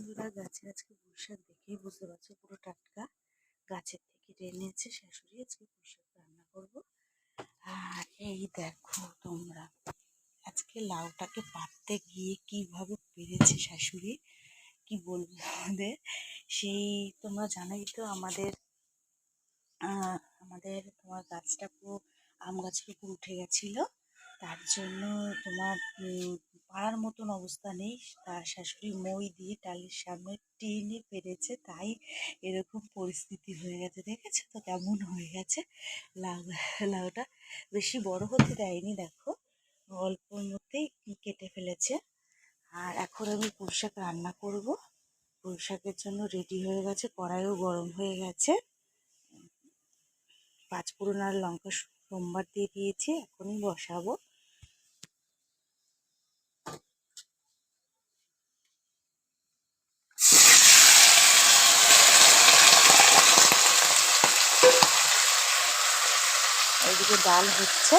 বন্ধুরা, গাছে আজকে পুঁইশাক দেখেই বুঝতে পারছো পুরো টাটকা গাছের থেকে এনেছে শাশুড়ি। আজকে পুঁইশাক রান্না করবো। আর এই দেখো তোমরা, আজকে লাউটাকে পাততে গিয়ে কিভাবে পেরেছে শাশুড়ি, কি বলবো আমাদের। সেই তোমরা জানোই তো আমাদের আমাদের তোমার গাছটা পুরো আম গাছের উপর উঠে গেছিলো, তার জন্য তোমার পাড়ার মতন অবস্থা নেই। তার শাশুড়ি মই দিয়ে টালির সামনে টেনে পেরেছে, তাই এরকম পরিস্থিতি হয়ে গেছে। দেখেছো তো কেমন হয়ে গেছে। লাউটা বেশি বড় হতে দেয়নি, দেখো অল্পর মধ্যেই কেটে ফেলেছে। আর এখন আমি পুঁইশাক রান্না করব। পুঁইশাকের জন্য রেডি হয়ে গেছে, কড়াইও গরম হয়ে গেছে। পাঁচফোড়ন আর লঙ্কা সোমবার দিয়ে দিয়েছি, এখনই বসাবো। এইদিকে ডাল হচ্ছে।